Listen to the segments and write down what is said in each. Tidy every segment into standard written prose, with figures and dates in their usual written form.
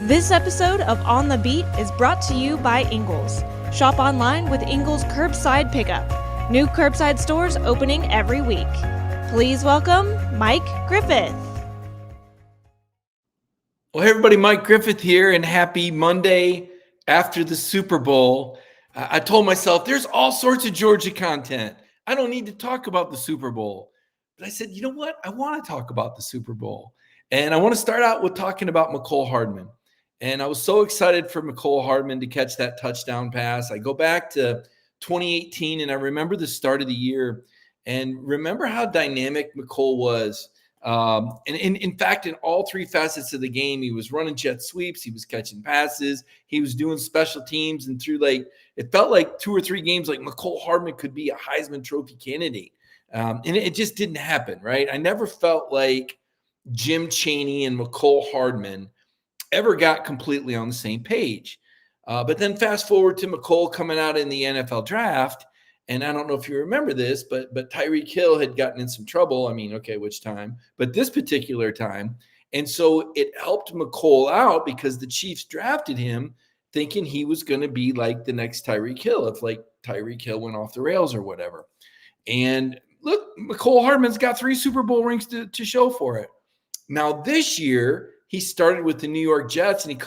This episode of On the Beat is brought to you by Ingles. Shop online with Ingles Curbside Pickup. New curbside stores opening every week. Please welcome Mike Griffith. Well, hey everybody, Mike Griffith here, and happy Monday after the Super Bowl. I told myself there's all sorts of Georgia content. I don't need to talk about the Super Bowl. But I said, you know what? I want to talk about the Super Bowl. And I want to start out with talking about Mecole Hardman. And I was so excited for Mecole Hardman to catch that touchdown pass. I go back to 2018, and I remember the start of the year and remember how dynamic Mecole was. And in fact, in all three facets of the game, he was running jet sweeps, he was catching passes, he was doing special teams, and through it felt like 2 or 3 games like Mecole Hardman could be a Heisman Trophy candidate. And it just didn't happen, right? I never felt like Jim Chaney and Mecole Hardman ever got completely on the same page. But then fast forward to Mecole coming out in the NFL draft. And I don't know if you remember this, but Tyreek Hill had gotten in some trouble. I mean, okay, which time? But this particular time. And so it helped Mecole out because the Chiefs drafted him thinking he was going to be like the next Tyreek Hill if Tyreek Hill went off the rails or whatever. And look, Mecole Hardman's got 3 Super Bowl rings to show for it. Now this year, he started with the New York Jets, and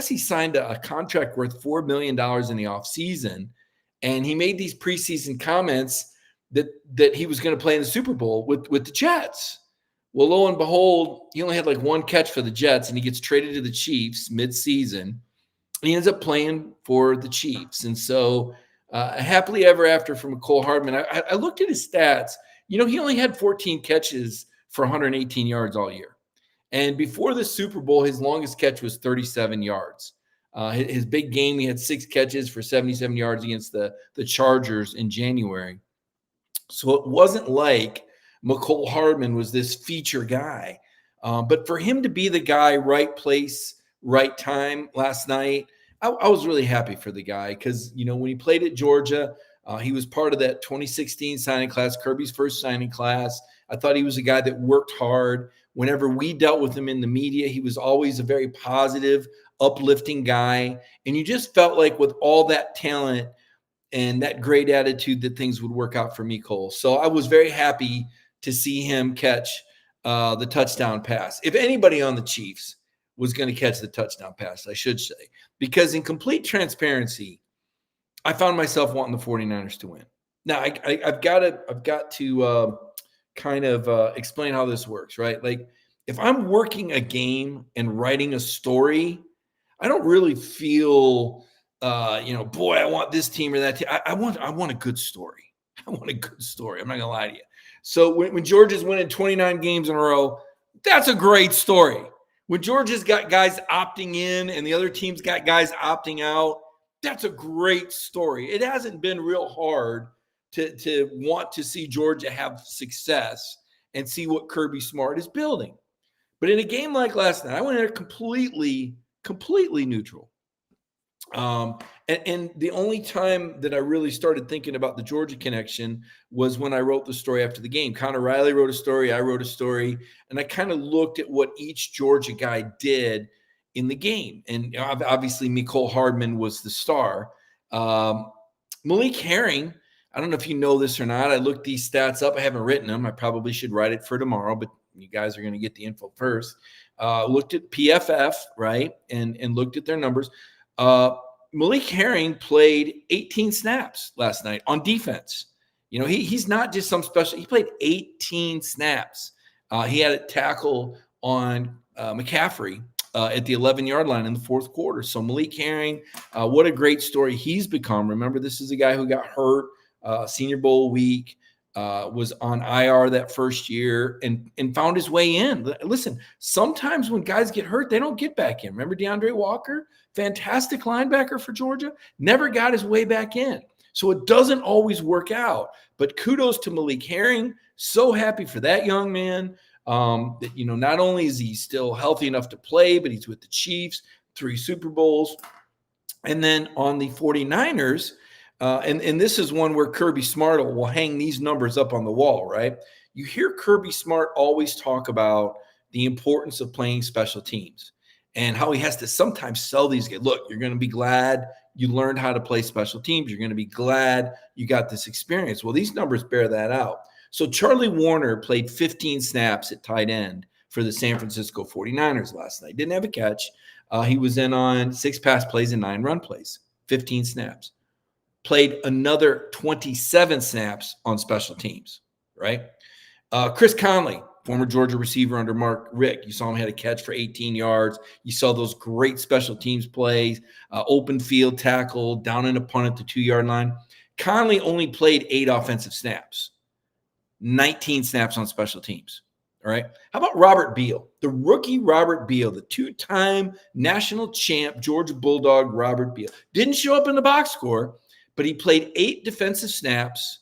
he signed a contract worth $4 million in the offseason. And he made these preseason comments that he was going to play in the Super Bowl with the Jets. Well, lo and behold, he only had 1 catch for the Jets, and he gets traded to the Chiefs midseason. And he ends up playing for the Chiefs. And so happily ever after for Mecole Hardman. I looked at his stats. You know, he only had 14 catches for 118 yards all year. And before the Super Bowl, his longest catch was 37 yards. His big game, he had 6 catches for 77 yards against the Chargers in January. So it wasn't like Mecole Hardman was this feature guy. But for him to be the guy, right place, right time last night, I was really happy for the guy because, you know, when he played at Georgia, he was part of that 2016 signing class, Kirby's first signing class. I thought he was a guy that worked hard. Whenever we dealt with him in the media, he was always a very positive, uplifting guy. And you just felt like with all that talent and that great attitude that things would work out for Mecole. So I was very happy to see him catch the touchdown pass. If anybody on the Chiefs was going to catch the touchdown pass, I should say, because in complete transparency, I found myself wanting the 49ers to win. Now, I've got to kind of explain how this works, right? Like if I'm working a game and writing a story, I don't really feel, boy, I want this team or that team. I want a good story. I want a good story. I'm not gonna lie to you. So when Georgia's winning 29 games in a row, that's a great story. When Georgia's got guys opting in and the other team's got guys opting out, that's a great story. It hasn't been real hard to want to see Georgia have success and see what Kirby Smart is building. But in a game like last night, I went in there completely neutral. And the only time that I really started thinking about the Georgia connection was when I wrote the story after the game. Connor Riley wrote a story, I wrote a story, and I kind of looked at what each Georgia guy did in the game. And obviously, Mecole Hardman was the star. Malik Herring, I don't know if you know this or not. I looked these stats up. I haven't written them. I probably should write it for tomorrow, but you guys are going to get the info first. Looked at PFF, right, and looked at their numbers. Malik Herring played 18 snaps last night on defense. You know, he's not just some special. He played 18 snaps. He had a tackle on McCaffrey at the 11-yard line in the fourth quarter. So Malik Herring, what a great story he's become. Remember, this is a guy who got hurt Senior Bowl week, was on IR that first year and found his way in. Listen, sometimes when guys get hurt, they don't get back in. Remember DeAndre Walker, fantastic linebacker for Georgia, never got his way back in. So it doesn't always work out. But kudos to Malik Herring. So happy for that young man. That, you know, not only is he still healthy enough to play, but he's with the Chiefs, 3 Super Bowls. And then on the 49ers, and this is one where Kirby Smart will hang these numbers up on the wall, right? You hear Kirby Smart always talk about the importance of playing special teams. and how he has to sometimes sell these guys. Look, you're going to be glad you learned how to play special teams. You're going to be glad you got this experience. Well, these numbers bear that out. So Charlie Warner played 15 snaps at tight end for the San Francisco 49ers last night. Didn't have a catch. He was in on 6 pass plays and 9 run plays, 15 snaps. Played another 27 snaps on special teams, right? Chris Conley, former Georgia receiver under Mark Richt. You saw him had a catch for 18 yards. You saw those great special teams plays, open field tackle, down in a punt at the 2-yard line. Conley only played 8 offensive snaps, 19 snaps on special teams. All right. How about Robert Beal, the rookie Robert Beal, the 2-time national champ, Georgia Bulldog Robert Beal? Didn't show up in the box score, but he played 8 defensive snaps,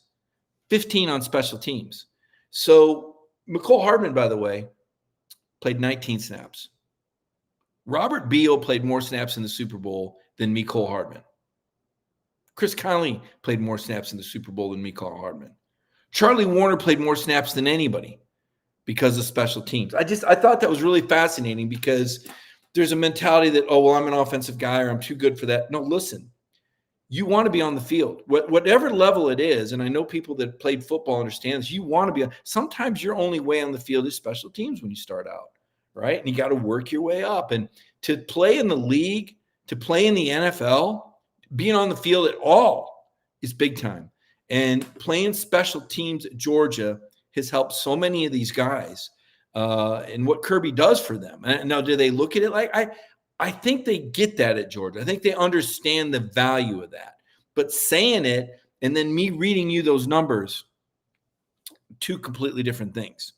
15 on special teams. So McCole Hardman, by the way, played 19 snaps. Robert Beal played more snaps in the Super Bowl than McCole Hardman. Chris Conley played more snaps in the Super Bowl than McCole Hardman. Charlie Warner played more snaps than anybody because of special teams. I thought that was really fascinating because there's a mentality that, oh, well, I'm an offensive guy or I'm too good for that. No, listen, you want to be on the field, whatever level it is. And I know people that played football understand this. You want to be sometimes your only way on the field is special teams when you start out, right? And you got to work your way up. And to play in the league, to play in the NFL, being on the field at all is big time. And playing special teams at Georgia has helped so many of these guys and what Kirby does for them. And now, do they look at it like I think they get that at Georgia. I think they understand the value of that. But saying it and then me reading you those numbers, 2 completely different things.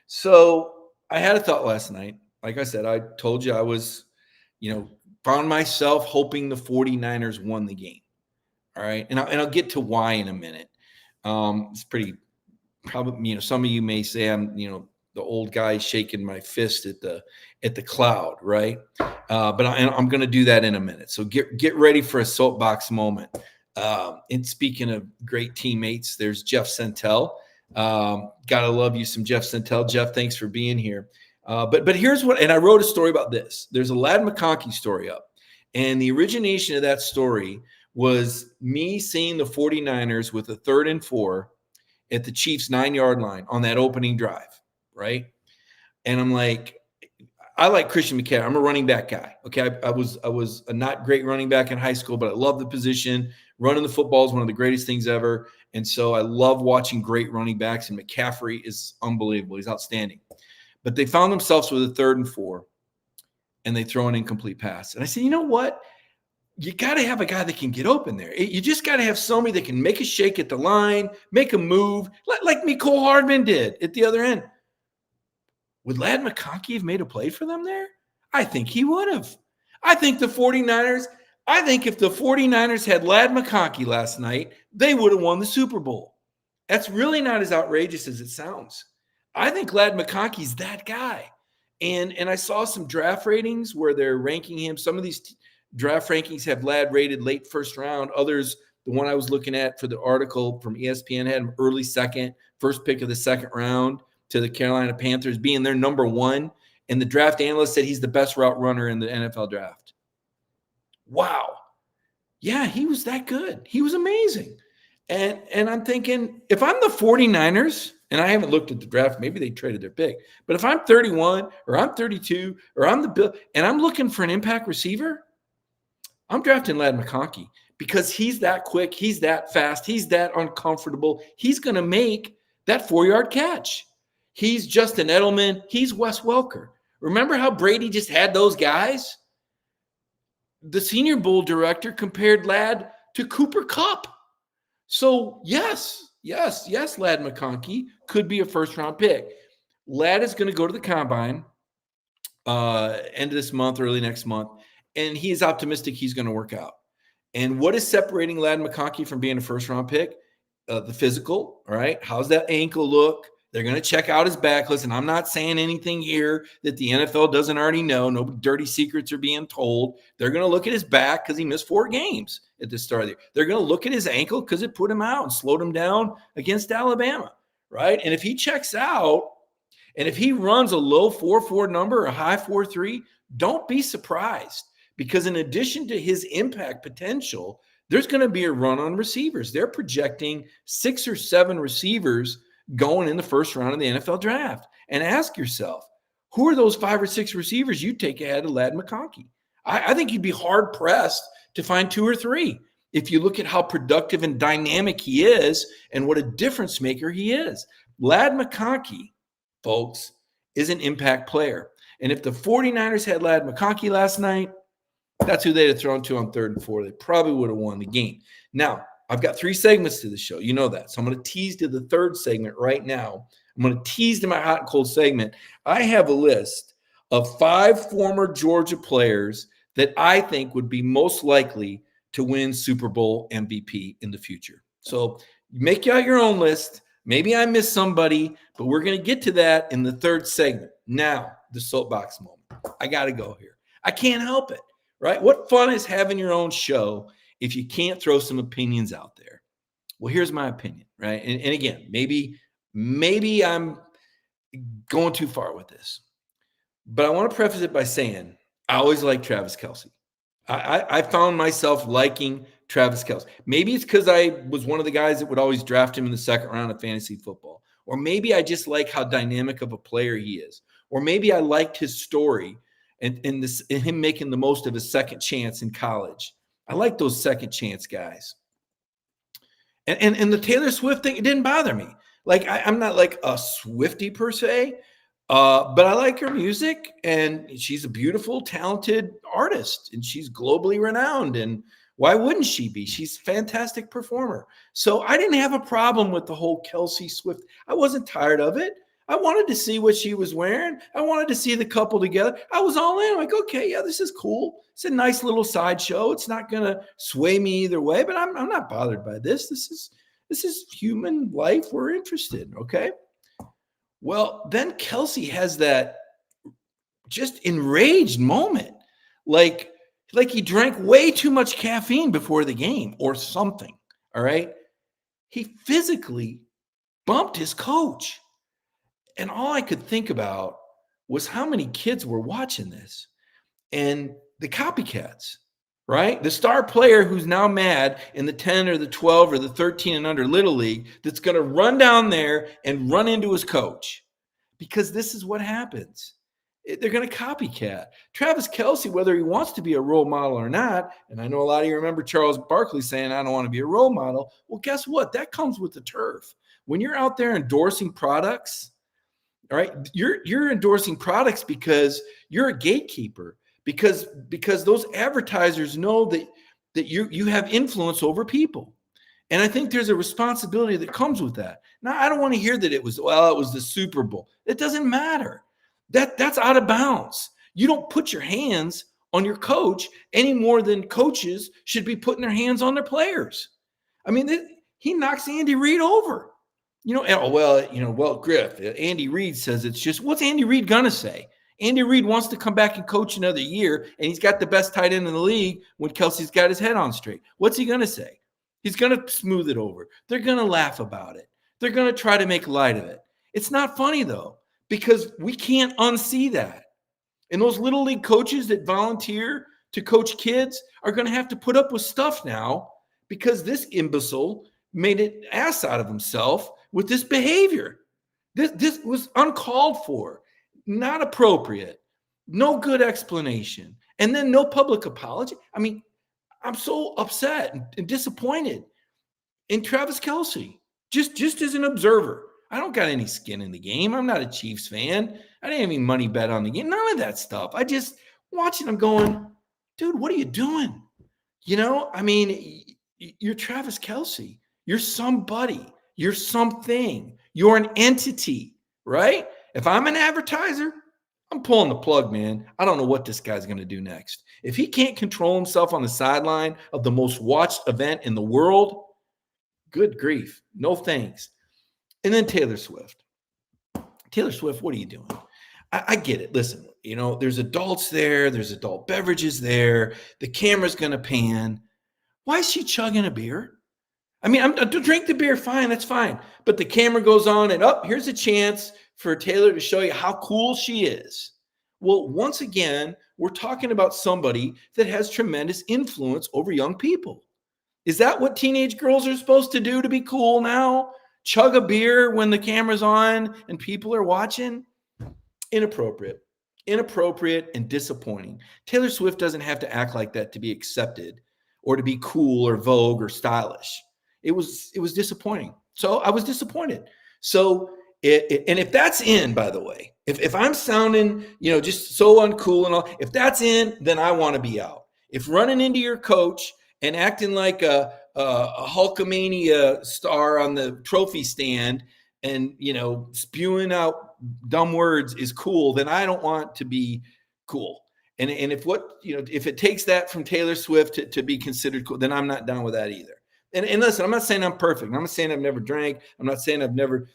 So I had a thought last night. Like I said, I told you I was, found myself hoping the 49ers won the game. All right. And I'll get to why in a minute. It's pretty probably, some of you may say I'm, the old guy shaking my fist at the cloud, right? But I'm going to do that in a minute. So get ready for a soapbox moment. And speaking of great teammates, there's Jeff Sentell. Gotta love you some Jeff Sentell. Jeff, thanks for being here. But here's what, and I wrote a story about this. There's a Lad McConkey story up, and the origination of that story was me seeing the 49ers with a 3rd and 4 at the Chiefs 9-yard line on that opening drive, right? And I'm like, I like Christian McCaffrey. I'm a running back guy. Okay. I was a not great running back in high school, but I love the position. Running the football is one of the greatest things ever. And so I love watching great running backs, and McCaffrey is unbelievable. He's outstanding. But they found themselves with a 3rd and 4, and they throw an incomplete pass. And I said, you know what? You got to have a guy that can get open there. You just got to have somebody that can make a shake at the line, make a move, like McCole Hardman did at the other end. Would Lad McConkey have made a play for them there? I think he would have. I think if the 49ers had Lad McConkey last night, they would have won the Super Bowl. That's really not as outrageous as it sounds. I think Lad McConkey's that guy. And I saw some draft ratings where they're ranking him. Some of these draft rankings have Lad rated late 1st round. Others, the one I was looking at for the article from ESPN, had him early 2nd, 1st pick of the 2nd round to the Carolina Panthers, being their number 1. And the draft analyst said he's the best route runner in the NFL draft. Wow. Yeah, he was that good. He was amazing. And I'm thinking, if I'm the 49ers, and I haven't looked at the draft, maybe they traded their pick, but if I'm 31 or I'm 32 or I'm the Bill and I'm looking for an impact receiver, I'm drafting Lad McConkey because he's that quick, he's that fast, he's that uncomfortable. He's going to make that 4-yard catch. He's Justin Edelman. He's Wes Welker. Remember how Brady just had those guys? The Senior Bowl director compared Lad to Cooper Kupp. So yes, Lad McConkey could be a 1st-round pick. Lad is going to go to the combine end of this month, early next month, and he is optimistic he's going to work out. And what is separating Lad McConkey from being a 1st-round pick? The physical, all right? How's that ankle look? They're going to check out his back. Listen, I'm not saying anything here that the NFL doesn't already know. No dirty secrets are being told. They're going to look at his back because he missed 4 games at the start of the year. They're going to look at his ankle because it put him out and slowed him down against Alabama, right? And if he checks out, And if he runs a low 4.4 number or a high 4.3, don't be surprised, because in addition to his impact potential, there's going to be a run on receivers. They're projecting 6 or 7 receivers going in the first round of the NFL draft. And ask yourself, who are those 5 or 6 receivers you take ahead of Ladd McConkey? I think you'd be hard pressed to find 2 or 3 if you look at how productive and dynamic he is and what a difference maker he is. Ladd McConkey, folks, is an impact player. And if the 49ers had Ladd McConkey last night, that's who they'd have thrown to on 3rd and 4. They probably would have won the game. Now, I've got 3 segments to the show. You know that. So I'm going to tease to the 3rd segment right now. I'm going to tease to my hot and cold segment. I have a list of 5 former Georgia players that I think would be most likely to win Super Bowl MVP in the future. So make out your own list. Maybe I missed somebody, but we're going to get to that in the 3rd segment. Now, the soapbox moment. I got to go here. I can't help it, right? What fun is having your own show if you can't throw some opinions out there? Well, here's my opinion, right? And again, maybe I'm going too far with this, but I want to preface it by saying I always liked Travis Kelce. I found myself liking Travis Kelce. Maybe it's because I was one of the guys that would always draft him in the 2nd round of fantasy football. Or maybe I just like how dynamic of a player he is. Or maybe I liked his story and him making the most of his second chance in college. I like those second chance guys. And the Taylor Swift thing, it didn't bother me. Like, I'm not like a Swiftie per se, but I like her music, and she's a beautiful, talented artist, and she's globally renowned. And why wouldn't she be? She's a fantastic performer. So I didn't have a problem with the whole Kelce Swift. I wasn't tired of it. I wanted to see what she was wearing. I wanted to see the couple together. I was all in. I'm like, okay, yeah, this is cool. It's a nice little sideshow. It's not going to sway me either way, but I'm not bothered by this. This is human life. We're interested, okay? Well, then Kelce has that just enraged moment. Like he drank way too much caffeine before the game or something, all right? He physically bumped his coach. And all I could think about was how many kids were watching this and the copycats, right? The star player who's now mad in the 10 or the 12 or the 13 and under Little League that's going to run down there and run into his coach, because this is what happens. They're going to copycat. Travis Kelce, whether he wants to be a role model or not, and I know a lot of you remember Charles Barkley saying, I don't want to be a role model. Well, guess what? That comes with the turf. When you're out there endorsing products, all right, you're endorsing products because you're a gatekeeper, because those advertisers know that you have influence over people. And I think there's a responsibility that comes with that. Now, I don't want to hear that it was the Super Bowl. It doesn't matter. That's out of bounds. You don't put your hands on your coach any more than coaches should be putting their hands on their players. I mean, he knocks Andy Reid over. Griff, Andy Reid says it's just, what's Andy Reid going to say? Andy Reid wants to come back and coach another year, and he's got the best tight end in the league when Kelce's got his head on straight. What's he going to say? He's going to smooth it over. They're going to laugh about it. They're going to try to make light of it. It's not funny, though, because we can't unsee that. And those little league coaches that volunteer to coach kids are going to have to put up with stuff now because this imbecile made an ass out of himself with this behavior. This was uncalled for, not appropriate, no good explanation, and then no public apology. I mean, I'm so upset and disappointed in Travis Kelce, just as an observer. I don't got any skin in the game. I'm not a Chiefs fan. I didn't have any money bet on the game. None of that stuff. I just watching him going, dude, what are you doing? I mean, you're Travis Kelce. You're somebody. You're something. You're an entity, right? If I'm an advertiser, I'm pulling the plug, man. I don't know what this guy's going to do next. If he can't control himself on the sideline of the most watched event in the world, good grief. No thanks. And then Taylor Swift. Taylor Swift, what are you doing? I get it. Listen, there's adults there. There's adult beverages there. The camera's going to pan. Why is she chugging a beer? I mean, to drink the beer, fine, that's fine. But the camera goes on and here's a chance for Taylor to show you how cool she is. Well, once again, we're talking about somebody that has tremendous influence over young people. Is that what teenage girls are supposed to do to be cool now? Chug a beer when the camera's on and people are watching? Inappropriate and disappointing. Taylor Swift doesn't have to act like that to be accepted or to be cool or vogue or stylish. It was disappointing. So I was disappointed. So and if that's in, by the way, if I'm sounding, just so uncool and all, if that's in, then I want to be out. If running into your coach and acting like a Hulkamania star on the trophy stand and, spewing out dumb words is cool, then I don't want to be cool. And if it takes that from Taylor Swift to be considered cool, then I'm not down with that either. And listen, I'm not saying I'm perfect. I'm not saying I've never drank. I'm not saying I've never,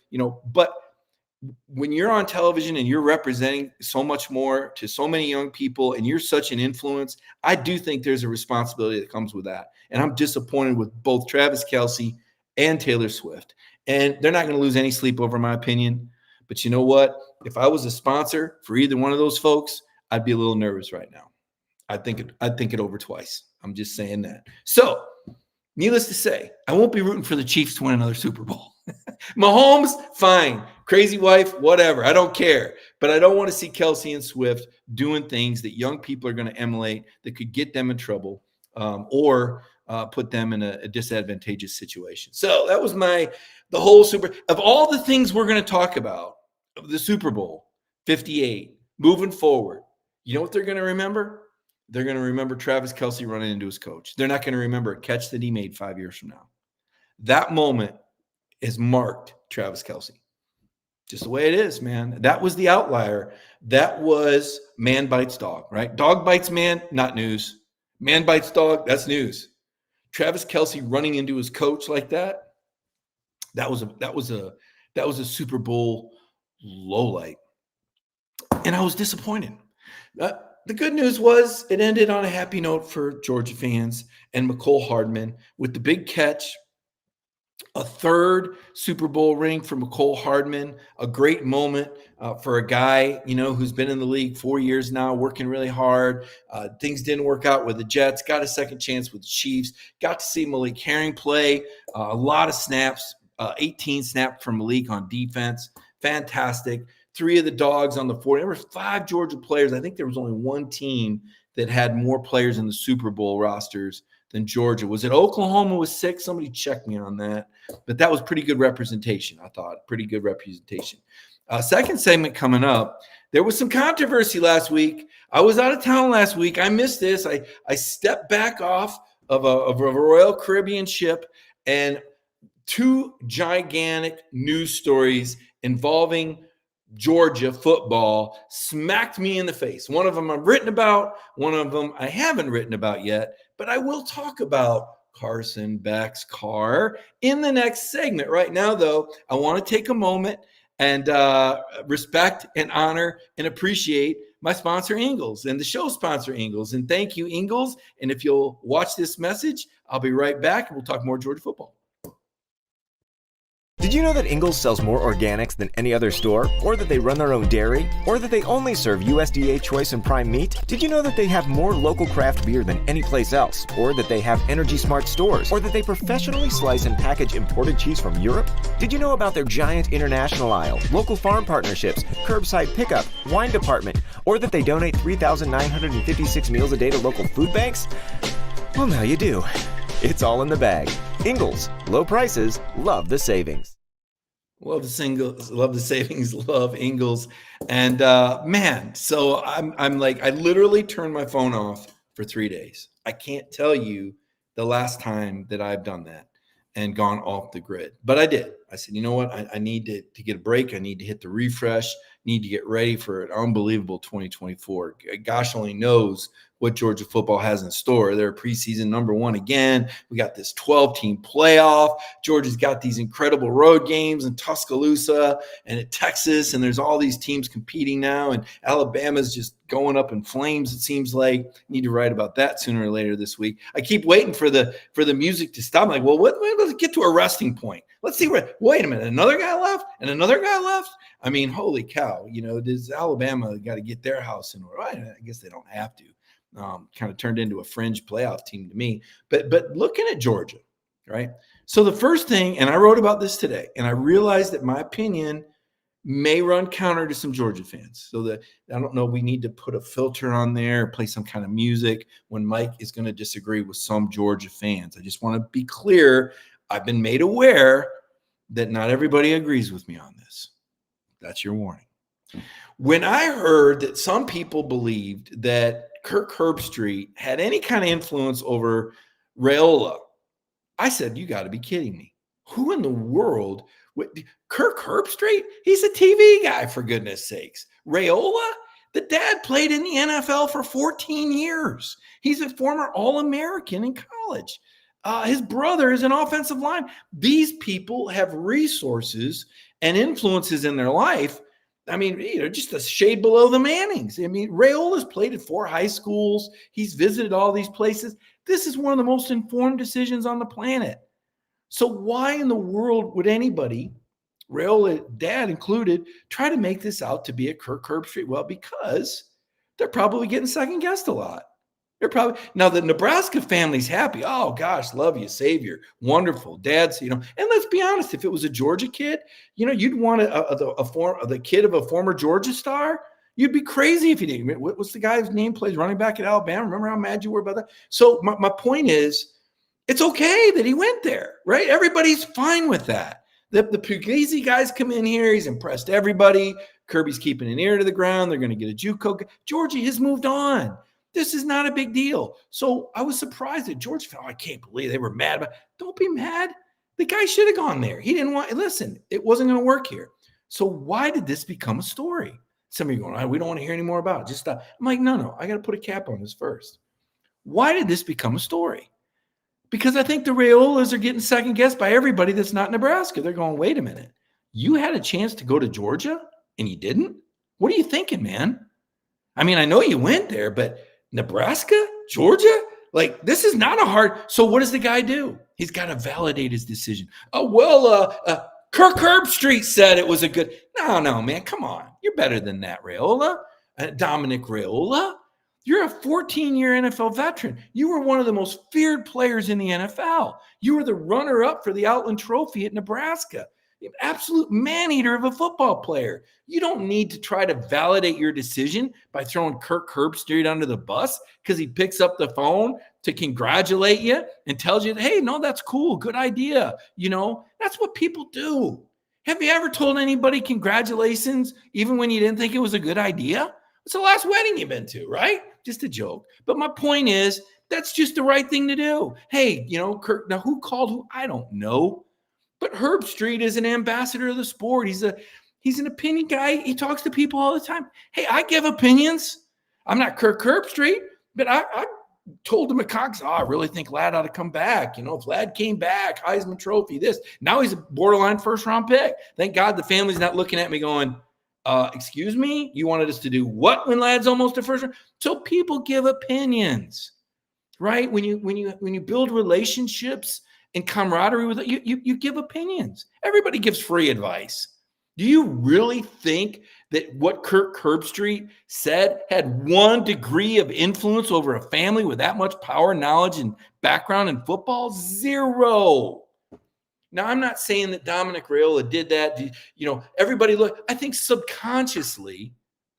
but when you're on television and you're representing so much more to so many young people and you're such an influence, I do think there's a responsibility that comes with that. And I'm disappointed with both Travis Kelce and Taylor Swift. And they're not going to lose any sleep over my opinion. But you know what? If I was a sponsor for either one of those folks, I'd be a little nervous right now. I'd think it over twice. I'm just saying that. So, needless to say, I won't be rooting for the Chiefs to win another Super Bowl. Mahomes, fine. Crazy wife, whatever. I don't care. But I don't want to see Kelce and Swift doing things that young people are going to emulate that could get them in trouble or put them in a disadvantageous situation. So that was the whole of all the things we're going to talk about, the Super Bowl 58, moving forward. You know what they're going to remember? They're going to remember Travis Kelce running into his coach. They're not going to remember a catch that he made 5 years from now. That moment is marked Travis Kelce. Just the way it is, man. That was the outlier. That was man bites dog, right? Dog bites man, not news. Man bites dog, that's news. Travis Kelce running into his coach like that, that was a Super Bowl lowlight. And I was disappointed. The good news was it ended on a happy note for Georgia fans and McCole Hardman with the big catch, a third Super Bowl ring for McCole Hardman, a great moment for a guy, who's been in the league 4 years now, working really hard. Things didn't work out with the Jets, got a second chance with the Chiefs, got to see Malik Herring play a lot of snaps, 18 snaps from Malik on defense. Fantastic. 3 of the dogs on the 40. There were 5 Georgia players. I think there was only one team that had more players in the Super Bowl rosters than Georgia. Was it Oklahoma with 6? Somebody check me on that. But that was pretty good representation, I thought. Pretty good representation. Second segment coming up. There was some controversy last week. I was out of town last week. I missed this. I stepped back off of a Royal Caribbean ship, and 2 gigantic news stories involving Georgia football smacked me in the face. One of them I've written about, one of them I haven't written about yet, but I will talk about Carson Beck's car in the next segment. Right now, though, I want to take a moment and respect and honor and appreciate my sponsor, Ingles, and the show sponsor, Ingles. And thank you, Ingles. And if you'll watch this message, I'll be right back and we'll talk more Georgia football. Did you know that Ingles sells more organics than any other store? Or that they run their own dairy? Or that they only serve USDA choice and prime meat? Did you know that they have more local craft beer than any place else? Or that they have Energy Smart stores? Or that they professionally slice and package imported cheese from Europe? Did you know about their giant international aisle, local farm partnerships, curbside pickup, wine department? Or that they donate 3,956 meals a day to local food banks? Well, now you do. It's all in the bag. Ingles, low prices, love the savings. Love the singles, love the savings, love Ingles. And man, so I'm like, I literally turned my phone off for 3 days. I can't tell you the last time that I've done that and gone off the grid, but I did. I said, you know what? I need to get a break. I need to hit the refresh, need to get ready for an unbelievable 2024. Gosh only knows what Georgia football has in store. They're preseason number 1 again. We got this 12-team playoff. Georgia's got these incredible road games in Tuscaloosa and at Texas, and there's all these teams competing now, and Alabama's just going up in flames, it seems like. Need to write about that sooner or later this week. I keep waiting for the music to stop. I'm like, well, let's get to a resting point. Let's see wait a minute, another guy left and another guy left. I mean, holy cow, does Alabama got to get their house in order? I guess they don't have to. Kind of turned into a fringe playoff team to me. But looking at Georgia, right? So the first thing, and I wrote about this today, and I realized that my opinion may run counter to some Georgia fans. So that I don't know, we need to put a filter on there, play some kind of music when Mike is going to disagree with some Georgia fans. I just want to be clear. I've been made aware that not everybody agrees with me on this. That's your warning. When I heard that some people believed that Kirk Herbstreit had any kind of influence over Raiola, I said, you got to be kidding me. Who in the world would Kirk Herbstreit? He's a TV guy, for goodness sakes. Raiola, the dad played in the NFL for 14 years. He's a former All-American in college. His brother is an offensive line. These people have resources and influences in their life. I mean, just a shade below the Mannings. I mean, Raiola's played at 4 high schools. He's visited all these places. This is one of the most informed decisions on the planet. So why in the world would anybody, Raiola, dad included, try to make this out to be a Kirk Herbstreit? Well, because they're probably getting second guessed a lot. Now the Nebraska family's happy. Oh gosh, love you, savior, wonderful, dad's. And let's be honest, if it was a Georgia kid, you'd want the kid of a former Georgia star. You'd be crazy if you didn't. What's the guy's name? Plays running back at Alabama. Remember how mad you were about that? So my point is, it's okay that he went there, right? Everybody's fine with that. The Puglisi guys come in here. He's impressed everybody. Kirby's keeping an ear to the ground. They're going to get a JUCO. Georgia has moved on. This is not a big deal. So I was surprised that Georgia felt, I can't believe they were mad. Don't be mad. The guy should have gone there. He didn't want, listen, it wasn't going to work here. So why did this become a story? Some of you are going, we don't want to hear any more about it. Just stop. I'm like, no, I got to put a cap on this first. Why did this become a story? Because I think the Raiolas are getting second guessed by everybody that's not Nebraska. They're going, wait a minute. You had a chance to go to Georgia and you didn't? What are you thinking, man? I mean, I know you went there, but Nebraska, Georgia, like this is not a hard. So what does the guy do? He's got to validate his decision. Kirk Herbstreit said it was a good. No, man, come on. You're better than that, Raiola. Dominic Raiola. You're a 14-year NFL veteran. You were one of the most feared players in the NFL. You were the runner-up for the Outland Trophy at Nebraska. Absolute man-eater of a football player. You don't need to try to validate your decision by throwing Kirk Herbstreit under the bus because he picks up the phone to congratulate you and tells you, hey, no, that's cool. Good idea. That's what people do. Have you ever told anybody congratulations even when you didn't think it was a good idea? It's the last wedding you've been to, right? Just a joke. But my point is, that's just the right thing to do. Hey, Kirk, now who called who? I don't know. But Herbstreit is an ambassador of the sport. He's an opinion guy. He talks to people all the time. Hey, I give opinions. I'm not Kirk Herbstreit, but I told the McConkey, I really think Ladd ought to come back. If Ladd came back, Heisman Trophy, this. Now he's a borderline first-round pick. Thank God the family's not looking at me going, excuse me, you wanted us to do what when Ladd's almost a first round? So people give opinions, right? When you build relationships and camaraderie with it, you give opinions. Everybody gives free advice. Do you really think that what Kirk Herbstreit said had 1 degree of influence over a family with that much power, knowledge, and background in football? 0. Now, I'm not saying that Dominic Raiola did that. Everybody I think subconsciously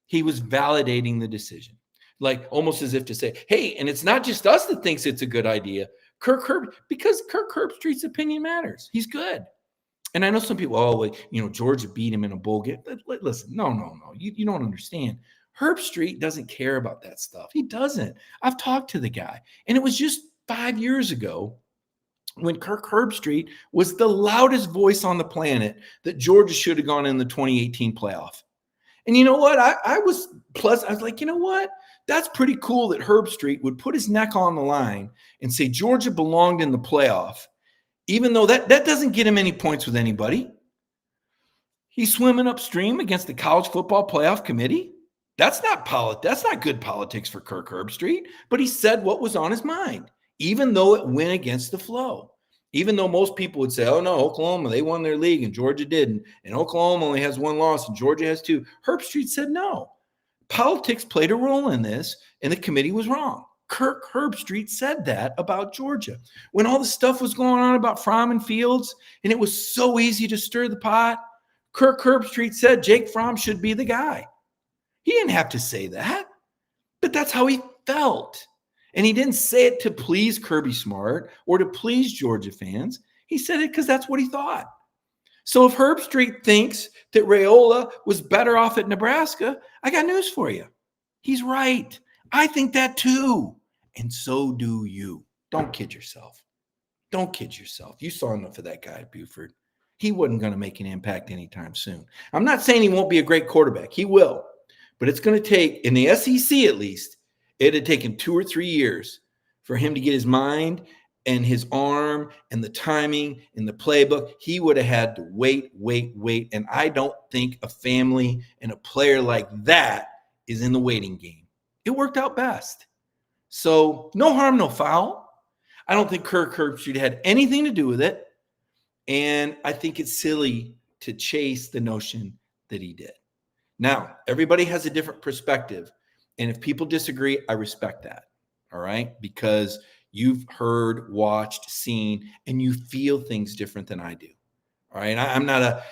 he was validating the decision, like almost as if to say, hey, and it's not just us that thinks it's a good idea. Because Kirk Herbstreit's opinion matters. He's good. And I know some people, Georgia beat him in a bowl game. Listen, no. You don't understand. Herbstreit doesn't care about that stuff. He doesn't. I've talked to the guy. And it was just 5 years ago when Kirk Herbstreit was the loudest voice on the planet that Georgia should have gone in the 2018 playoff. And you know what? I was like, you know what? That's pretty cool that Herbstreit would put his neck on the line and say Georgia belonged in the playoff, even though that doesn't get him any points with anybody. He's swimming upstream against the college football playoff committee. That's not good politics for Kirk Herbstreit, but he said what was on his mind, even though it went against the flow. Even though most people would say, oh, no, Oklahoma, they won their league and Georgia didn't. And Oklahoma only has one loss and Georgia has two. Herbstreit said no. Politics played a role in this, and the committee was wrong. Kirk Herbstreit said that about Georgia. When all the stuff was going on about Fromm and Fields, and it was so easy to stir the pot, Kirk Herbstreit said Jake Fromm should be the guy. He didn't have to say that, but that's how he felt. And he didn't say it to please Kirby Smart or to please Georgia fans. He said it because that's what he thought. So if Herbstreit thinks that Raiola was better off at Nebraska, I got news for you. He's right. I think that too. And so do you. Don't kid yourself. Don't kid yourself. You saw enough of that guy at Buford. He wasn't going to make an impact anytime soon. I'm not saying he won't be a great quarterback. He will. But it's going to take, in the SEC at least, it had taken 2 or 3 years for him to get his mind and his arm and the timing and the playbook. He would have had to wait. And I don't think a family and a player like that is in the waiting game. It worked out best. So no harm, no foul. I don't think Kirk Herbstreit had anything to do with it. And I think it's silly to chase the notion that he did. Now, everybody has a different perspective. And if people disagree, I respect that. All right? Because you've heard, watched, seen, and you feel things different than I do. All right. I'm not a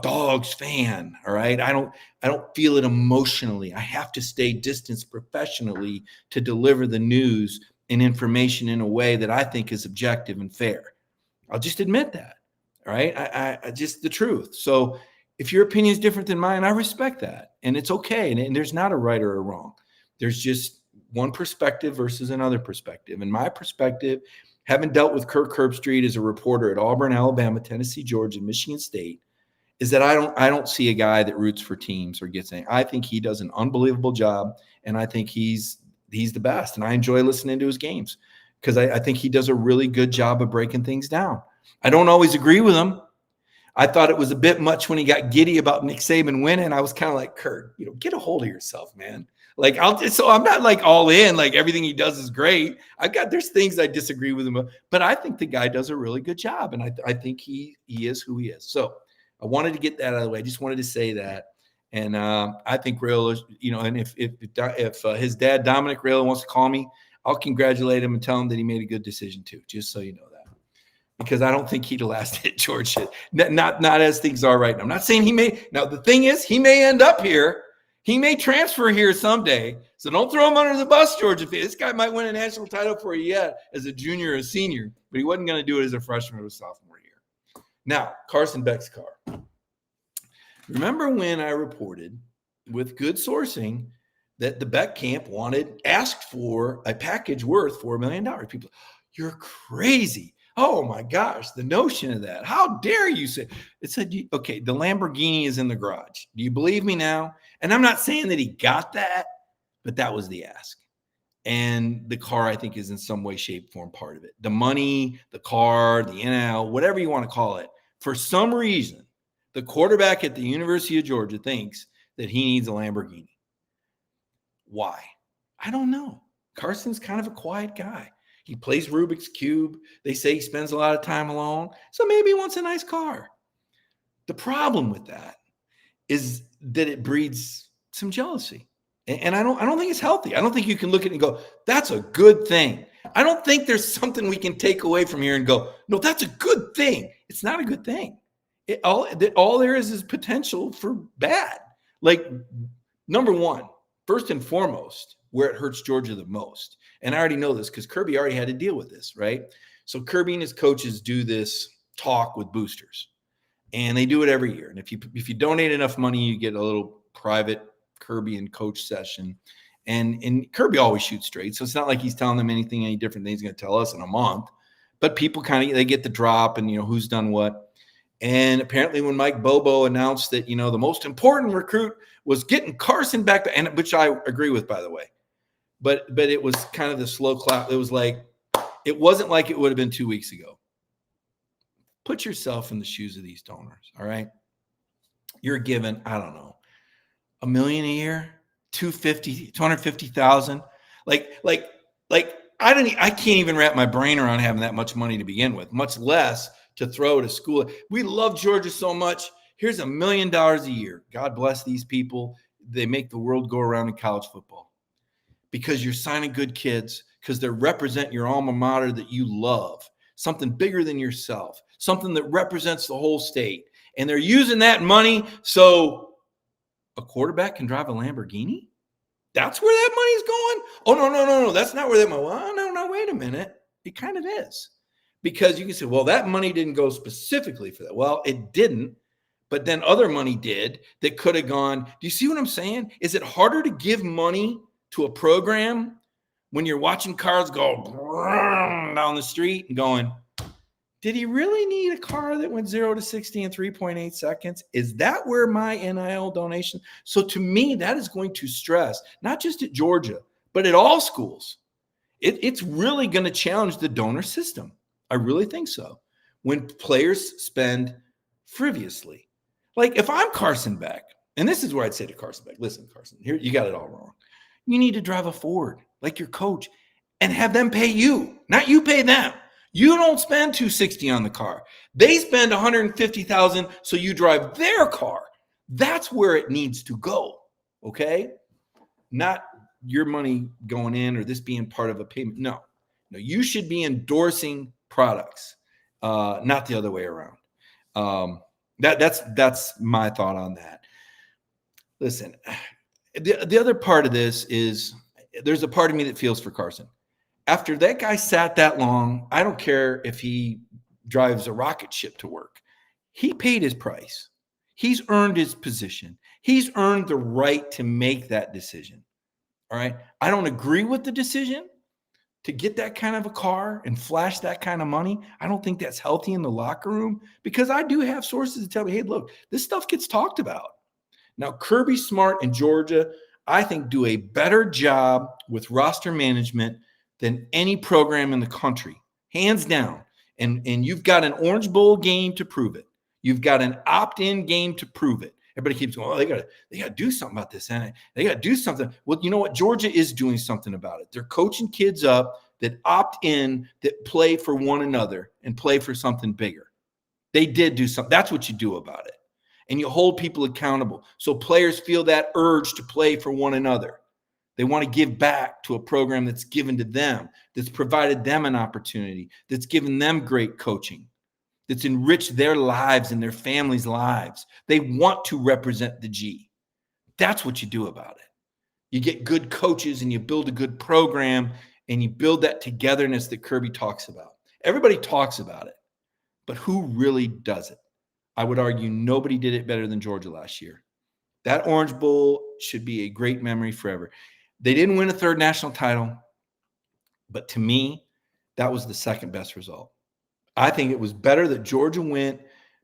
Dogs fan. All right. I don't feel it emotionally. I have to stay distanced professionally to deliver the news and information in a way that I think is objective and fair. I'll just admit that. All right. I just the truth. So if your opinion is different than mine, I respect that. And it's okay. And there's not a right or a wrong. There's just one perspective versus another perspective. And my perspective, having dealt with Kirk Herbstreit as a reporter at Auburn, Alabama, Tennessee, Georgia, Michigan State, is that I don't see a guy that roots for teams or gets anything. I think he does an unbelievable job, and I think he's the best. And I enjoy listening to his games because I think he does a really good job of breaking things down. I don't always agree with him. I thought it was a bit much when he got giddy about Nick Saban winning. I was kind of like, Kirk, get a hold of yourself, man. Like I'm not like all in, like everything he does is great. There's things I disagree with him, but I think the guy does a really good job. And I think he is who he is. So I wanted to get that out of the way. I just wanted to say that. And I think Raiola, and if his dad, Dominic Raiola, wants to call me, I'll congratulate him and tell him that he made a good decision too, just so you know that. Because I don't think he'd have lasted at Georgia. Not as things are right now. I'm not saying he may. Now, the thing is, he may end up here. He may transfer here someday, so don't throw him under the bus, Georgia. This guy might win a national title for you yet as a junior or a senior, but he wasn't going to do it as a freshman or a sophomore year. Now, Carson Beck's car. Remember when I reported with good sourcing that the Beck camp asked for a package worth $4 million? People, you're crazy. Oh my gosh, the notion of that. How dare you say it? Said, okay, the Lamborghini is in the garage. Do you believe me now? And I'm not saying that he got that, but that was the ask. And the car, I think, is in some way, shape, form part of it. The money, the car, the NL, whatever you want to call it. For some reason, the quarterback at the University of Georgia thinks that he needs a Lamborghini. Why? I don't know. Carson's kind of a quiet guy. He plays Rubik's Cube. They say he spends a lot of time alone. So maybe he wants a nice car. The problem with that is that it breeds some jealousy. And I don't think it's healthy. I don't think you can look at it and go, that's a good thing. I don't think there's something we can take away from here and go, no, that's a good thing. It's not a good thing. All there is potential for bad. Like, number one, first and foremost, where it hurts Georgia the most. And I already know this because Kirby already had to deal with this, right? So Kirby and his coaches do this talk with boosters, and they do it every year. And if you donate enough money, you get a little private Kirby and coach session. And Kirby always shoots straight, so it's not like he's telling them anything any different than he's going to tell us in a month. But people they get the drop and who's done what. And apparently, when Mike Bobo announced that the most important recruit was getting Carson back, and which I agree with, by the way. But it was kind of the slow clap. It wasn't like it would have been 2 weeks ago. Put yourself in the shoes of these donors, all right? You're given, I don't know, $1 million a year, $250,000. Like I can't even wrap my brain around having that much money to begin with, much less to throw at a school. We love Georgia so much. Here's $1 million a year. God bless these people. They make the world go around in college football because you're signing good kids, because they represent your alma mater that you love, something bigger than yourself, something that represents the whole state. And they're using that money so a quarterback can drive a Lamborghini? That's where that money's going? Oh, no. That's not where that money. Well, no, wait a minute. It kind of is. Because you can say, well, that money didn't go specifically for that. Well, it didn't. But then other money did that could have gone. Do you see what I'm saying? Is it harder to give money to a program when you're watching cars go down the street and going, did he really need a car that went 0 to 60 in 3.8 seconds? Is that where my NIL donation? So to me, that is going to stress, not just at Georgia, but at all schools. It's really going to challenge the donor system. I really think so. When players spend frivolously. Like if I'm Carson Beck, and this is where I'd say to Carson Beck, listen, Carson, here you got it all wrong. You need to drive a Ford like your coach and have them pay you, not you pay them. You don't spend $260 on the car. They spend $150,000 so you drive their car. That's where it needs to go, okay? Not your money going in or this being part of a payment. No, you should be endorsing products, not the other way around. That's my thought on that. Listen, the other part of this is there's a part of me that feels for Carson. After that guy sat that long, I don't care if he drives a rocket ship to work. He paid his price. He's earned his position. He's earned the right to make that decision. All right. I don't agree with the decision to get that kind of a car and flash that kind of money. I don't think that's healthy in the locker room because I do have sources to tell me, hey, look, this stuff gets talked about. Now, Kirby Smart and Georgia, I think, do a better job with roster management than any program in the country, hands down. And you've got an Orange Bowl game to prove it. You've got an opt-in game to prove it. Everybody keeps going, oh, they got to do something about this. And they got to do something. Well, you know what? Georgia is doing something about it. They're coaching kids up that opt in, that play for one another and play for something bigger. They did do something. That's what you do about it. And you hold people accountable. So players feel that urge to play for one another. They want to give back to a program that's given to them, that's provided them an opportunity, that's given them great coaching, that's enriched their lives and their families' lives. They want to represent the G. That's what you do about it. You get good coaches and you build a good program and you build that togetherness that Kirby talks about. Everybody talks about it, but who really does it? I would argue nobody did it better than Georgia last year. That Orange Bowl should be a great memory forever. They didn't win a third national title, but to me, that was the second best result. I think it was better that Georgia went,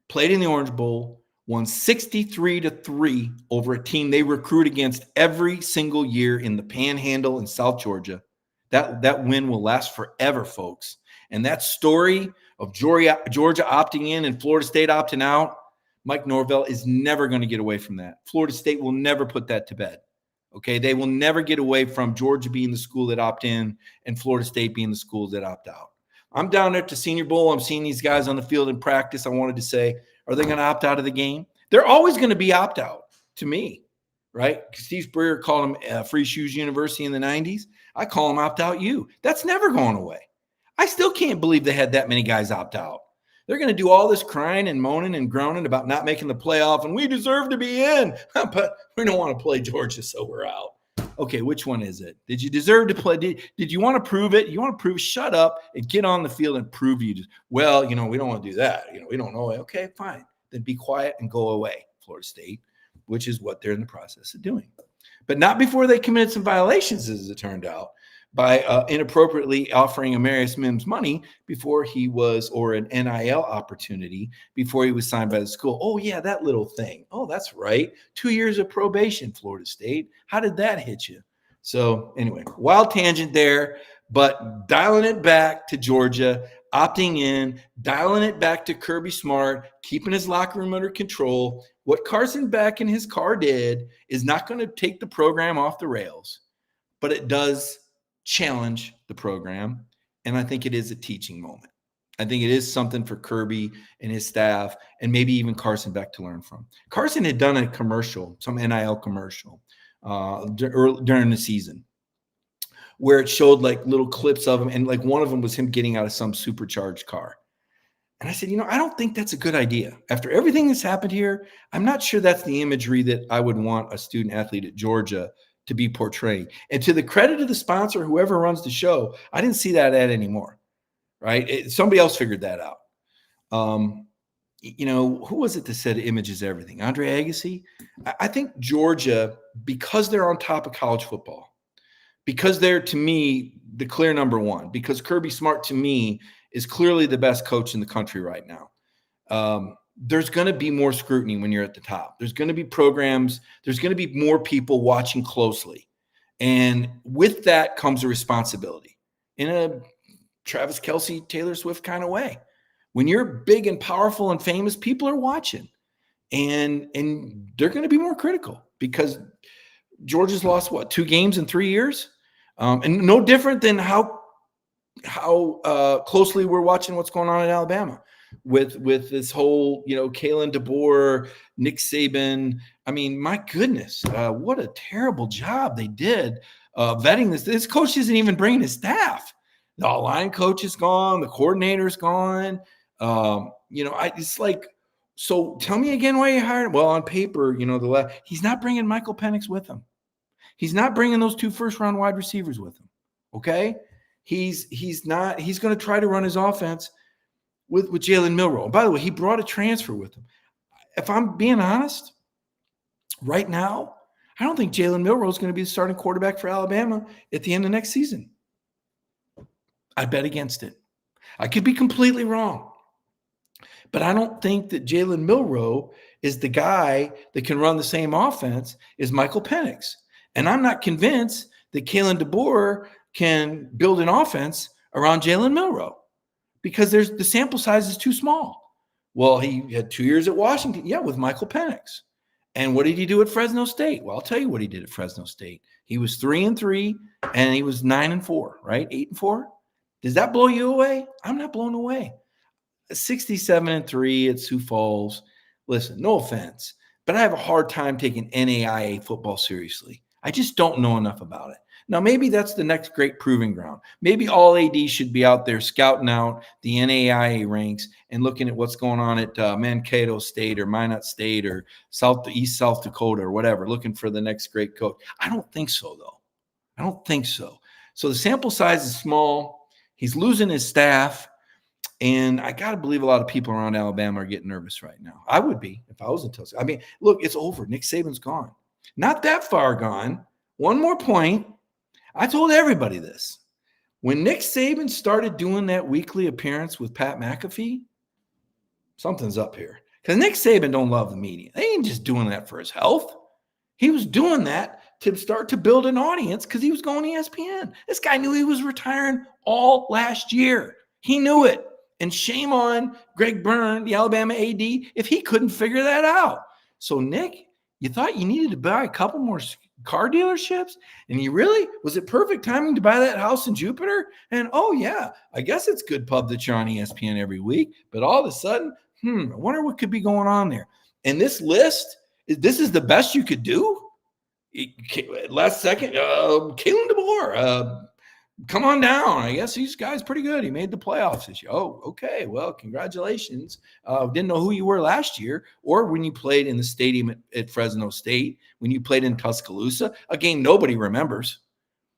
played in the Orange Bowl, won 63-3 over a team they recruit against every single year in the Panhandle in South Georgia. That win will last forever, folks. And that story of Georgia opting in and Florida State opting out, Mike Norvell is never going to get away from that. Florida State will never put that to bed. Okay, they will never get away from Georgia being the school that opt in and Florida State being the schools that opt out. I'm down there to Senior Bowl. I'm seeing these guys on the field in practice. I wanted to say, are they going to opt out of the game? They're always going to be opt out to me, right? Steve Spurrier called them Free Shoes University in the 90s. I call them opt out U. That's never going away. I still can't believe they had that many guys opt out. They're going to do all this crying and moaning and groaning about not making the playoff, and we deserve to be in, but we don't want to play Georgia, so we're out. Okay, which one is it? Did you deserve to play? Did you want to prove it? You want to prove? Shut up and get on the field and prove you. Well, we don't want to do that. We don't know. Okay, fine. Then be quiet and go away, Florida State, which is what they're in the process of doing. But not before they committed some violations, as it turned out, by inappropriately offering Amarius Mims money before he was, or an NIL opportunity before he was signed by the school. Oh, yeah, that little thing. Oh, that's right. 2 years of probation, Florida State. How did that hit you? So anyway, wild tangent there, but dialing it back to Georgia, opting in, dialing it back to Kirby Smart, keeping his locker room under control. What Carson Beck and his car did is not going to take the program off the rails, but it does challenge the program. And I think it is a teaching moment. I think it is something for Kirby and his staff and maybe even Carson Beck to learn from. Carson had done a commercial, some NIL commercial during the season where it showed like little clips of him. And like one of them was him getting out of some supercharged car. And I said, I don't think that's a good idea. After everything that's happened here, I'm not sure that's the imagery that I would want a student athlete at Georgia to be portraying. And to the credit of the sponsor, whoever runs the show, I didn't see that ad anymore, right? Somebody else figured that out. Who was it that said image is everything? Andre Agassi? I think Georgia, because they're on top of college football, because they're, to me, the clear number one, because Kirby Smart, to me, is clearly the best coach in the country right now. There's going to be more scrutiny when you're at the top. There's going to be programs. There's going to be more people watching closely. And with that comes a responsibility in a Travis Kelce, Taylor Swift kind of way. When you're big and powerful and famous, people are watching. And they're going to be more critical because Georgia's lost, 2 games in 3 years? And no different than how closely we're watching what's going on in Alabama with this whole, Kalen DeBoer, Nick Saban. I mean, my goodness, what a terrible job they did vetting this. This coach isn't even bringing his staff. The line coach is gone. The coordinator's gone. It's like, so tell me again why you hired him. Well, on paper, he's not bringing Michael Penix with him. He's not bringing those 2 first-round wide receivers with him. Okay. He's going to try to run his offense with Jalen Milroe. And by the way, he brought a transfer with him. If I'm being honest, right now, I don't think Jalen Milroe is going to be the starting quarterback for Alabama at the end of next season. I bet against it. I could be completely wrong. But I don't think that Jalen Milroe is the guy that can run the same offense as Michael Penix. And I'm not convinced that Kalen DeBoer can build an offense around Jalen Milroe because the sample size is too small. Well, he had 2 years at Washington, with Michael Penix. And what did he do at Fresno State? Well, I'll tell you what he did at Fresno State. He was 3-3, and he was 9-4, right? 8-4. Does that blow you away? I'm not blown away. 67-3 at Sioux Falls. Listen, no offense, but I have a hard time taking NAIA football seriously. I just don't know enough about it. Now, maybe that's the next great proving ground. Maybe all ADs should be out there scouting out the NAIA ranks and looking at what's going on at Mankato State or Minot State or East South Dakota or whatever, looking for the next great coach. I don't think so, though. I don't think so. So the sample size is small. He's losing his staff. And I got to believe a lot of people around Alabama are getting nervous right now. I would be if I was in Tulsa. I mean, look, it's over. Nick Saban's gone. Not that far gone. One more point. I told everybody this. When Nick Saban started doing that weekly appearance with Pat McAfee, something's up here. Because Nick Saban don't love the media. They ain't just doing that for his health. He was doing that to start to build an audience because he was going to ESPN. This guy knew he was retiring all last year. He knew it. And shame on Greg Byrne, the Alabama AD, if he couldn't figure that out. So, Nick, you thought you needed to buy a couple more car dealerships? And was it perfect timing to buy that house in Jupiter? And, I guess it's good pub that you're on ESPN every week. But all of a sudden, I wonder what could be going on there. And this list, this is the best you could do? Last second, Kalen DeBoer, come on down. I guess this guy's pretty good. He made the playoffs this year. Oh, okay. Well, congratulations. Didn't know who you were last year or when you played in the stadium at Fresno State, when you played in Tuscaloosa, a game nobody remembers.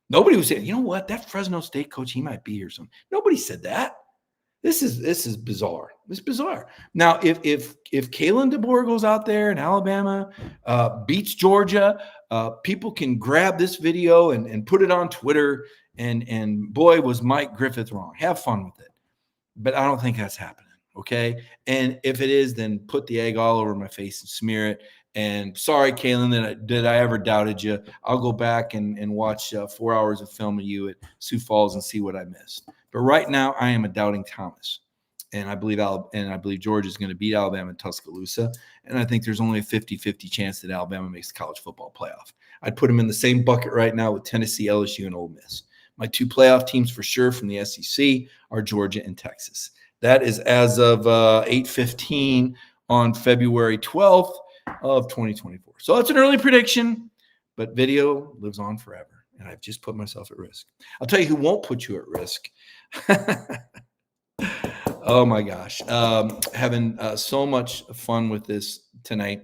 Nobody was saying, you know what, that Fresno State coach, he might be here soon. Nobody said that. This is bizarre. It's bizarre. Now, if Kalen DeBoer goes out there and Alabama beats Georgia, people can grab this video and put it on Twitter. And boy, was Mike Griffith wrong. Have fun with it. But I don't think that's happening, okay? And if it is, then put the egg all over my face and smear it. And sorry, Kalen, that I ever doubted you. I'll go back and watch 4 hours of film of you at Sioux Falls and see what I missed. But right now, I am a doubting Thomas. And I believe Georgia is going to beat Alabama in Tuscaloosa. And I think there's only a 50-50 chance that Alabama makes the college football playoff. I'd put them in the same bucket right now with Tennessee, LSU, and Ole Miss. My 2 playoff teams for sure from the SEC are Georgia and Texas. That is as of 8:15 on February 12th of 2024. So it's an early prediction, but video lives on forever, and I've just put myself at risk. I'll tell you who won't put you at risk. Oh my gosh. Having so much fun with this tonight.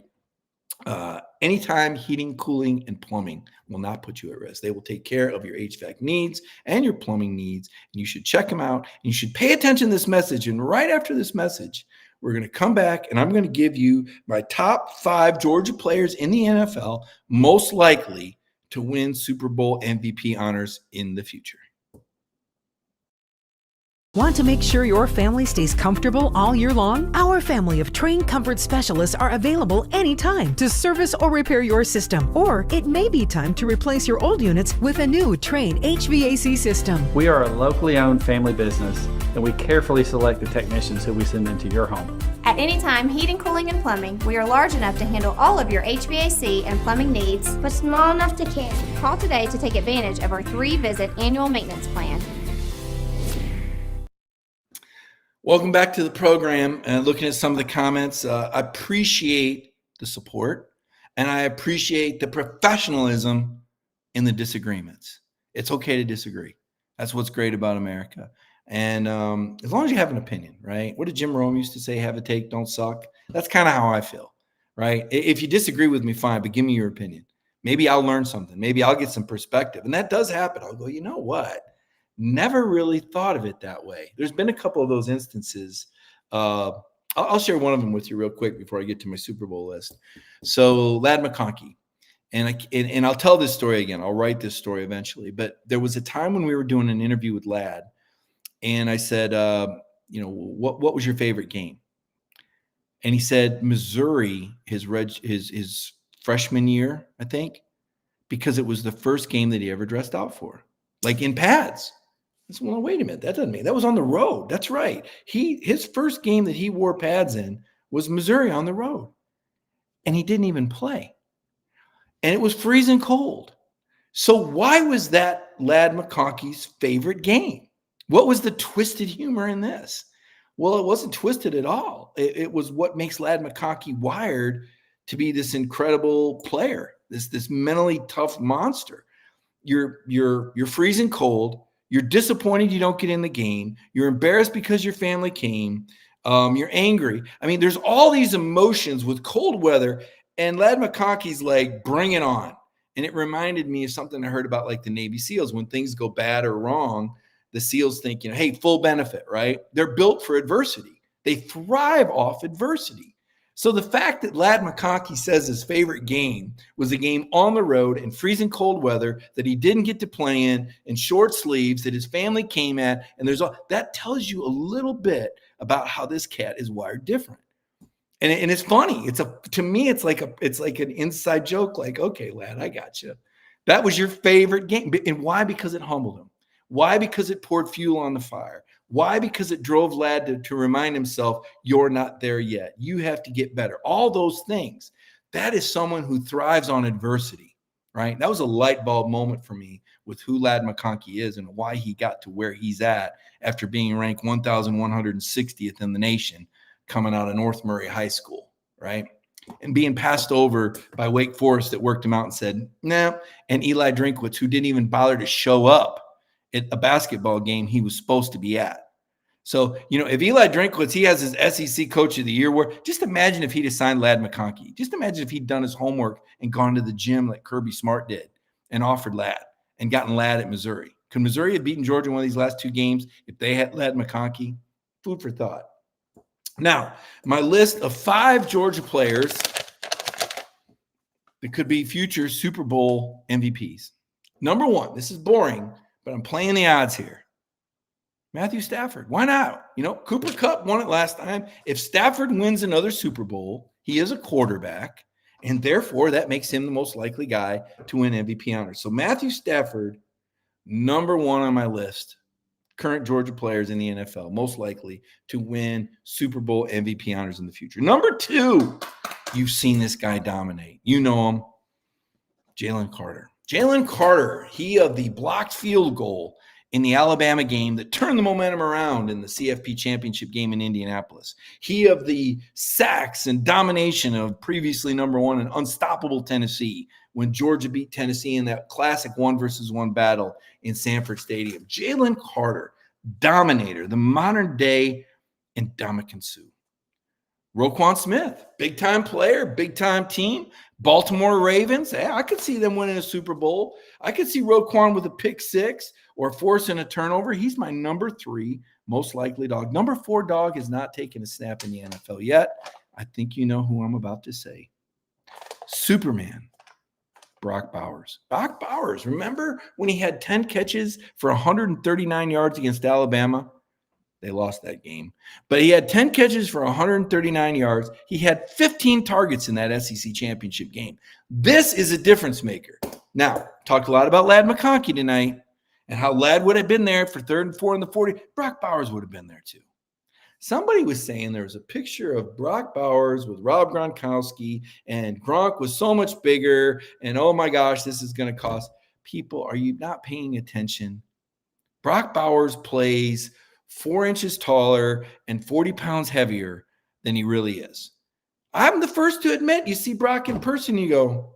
Anytime heating, cooling, and plumbing will not put you at risk. They will take care of your HVAC needs and your plumbing needs, and you should check them out. And you should pay attention to this message. And right after this message, we're going to come back, and I'm going to give you my top 5 Georgia players in the NFL most likely to win Super Bowl MVP honors in the future. Want to make sure your family stays comfortable all year long? Our family of trained comfort specialists are available anytime to service or repair your system. Or it may be time to replace your old units with a new trained HVAC system. We are a locally owned family business, and we carefully select the technicians who we send into your home. At Anytime Heating, Cooling, and Plumbing, we are large enough to handle all of your HVAC and plumbing needs, but small enough to care. Call today to take advantage of our 3-visit annual maintenance plan. Welcome back to the program. Looking at some of the comments, I appreciate the support, and I appreciate the professionalism in the disagreements. It's okay to disagree. That's what's great about America. And as long as you have an opinion, right? What did Jim Rome used to say? Have a take, don't suck. That's kind of how I feel, right? If you disagree with me, fine, but give me your opinion. Maybe I'll learn something. Maybe I'll get some perspective. And that does happen. I'll go, you know what? Never really thought of it that way. There's been a couple of those instances. I'll share one of them with you real quick before I get to my Super Bowl list. So Ladd McConkey, and I'll tell this story again. I'll write this story eventually. But there was a time when we were doing an interview with Ladd, and I said, what was your favorite game? And he said Missouri, his freshman year, I think, because it was the first game that he ever dressed out for, like in pads. I said, well, wait a minute. That doesn't mean that was on the road. That's right. His first game that he wore pads in was Missouri on the road. And he didn't even play. And it was freezing cold. So why was that Ladd McConkey's favorite game? What was the twisted humor in this? Well, it wasn't twisted at all. It was what makes Ladd McConkey wired to be this incredible player, this mentally tough monster. You're freezing cold. You're disappointed you don't get in the game. You're embarrassed because your family came. You're angry. I mean, there's all these emotions with cold weather, and Ladd McConkey's like, bring it on. And it reminded me of something I heard about like the Navy SEALs. When things go bad or wrong, the SEALs think, hey, full benefit, right? They're built for adversity. They thrive off adversity. So the fact that Ladd McConkey says his favorite game was a game on the road in freezing cold weather that he didn't get to play in short sleeves, that his family came at, and that tells you a little bit about how this cat is wired different. And it's funny. To me, it's like an inside joke. Like, okay, Ladd, I got you. That was your favorite game, and why? Because it humbled him. Why? Because it poured fuel on the fire. Why? Because it drove Ladd to remind himself, you're not there yet. You have to get better. All those things. That is someone who thrives on adversity, right? That was a light bulb moment for me with who Ladd McConkey is and why he got to where he's at after being ranked 1,160th in the nation coming out of North Murray High School, right? And being passed over by Wake Forest that worked him out and said, nah, and Eli Drinkwitz, who didn't even bother to show up at a basketball game he was supposed to be at. So, if Eli Drinkwitz, he has his SEC Coach of the Year award, just imagine if he'd have signed Ladd McConkey. Just imagine if he'd done his homework and gone to the gym like Kirby Smart did and offered Ladd and gotten Ladd at Missouri. Could Missouri have beaten Georgia in one of these last 2 games if they had Ladd McConkey? Food for thought. Now, my list of 5 Georgia players that could be future Super Bowl MVPs. Number 1, this is boring, but I'm playing the odds here. Matthew Stafford. Why not? Cooper Kupp won it last time. If Stafford wins another Super Bowl, he is a quarterback, and therefore that makes him the most likely guy to win MVP honors. So Matthew Stafford, number 1 on my list. Current Georgia players in the NFL, most likely to win Super Bowl MVP honors in the future. Number 2, you've seen this guy dominate. You know him, Jalen Carter. Jalen Carter, he of the blocked field goal in the Alabama game that turned the momentum around in the CFP championship game in Indianapolis. He of the sacks and domination of previously number one and unstoppable Tennessee when Georgia beat Tennessee in that classic 1-versus-1 battle in Sanford Stadium. Jalen Carter, dominator, the modern day Ndamukong Suh. Roquan Smith, big-time player, big-time team. Baltimore Ravens, I could see them winning a Super Bowl. I could see Roquan with a pick six or forcing a turnover. He's my number 3 most likely dog. Number 4 dog has not taken a snap in the NFL yet. I think you know who I'm about to say. Superman, Brock Bowers. Brock Bowers, remember when he had 10 catches for 139 yards against Alabama? They lost that game. But he had 10 catches for 139 yards. He had 15 targets in that SEC championship game. This is a difference maker. Now, talked a lot about Ladd McConkey tonight and how Ladd would have been there for 3rd and 4 in the 40. Brock Bowers would have been there too. Somebody was saying there was a picture of Brock Bowers with Rob Gronkowski, and Gronk was so much bigger, and oh my gosh, this is going to cost people. Are you not paying attention? Brock Bowers plays 4 inches taller and 40 pounds heavier than he really is. I'm the first to admit, you see Brock in person, you go,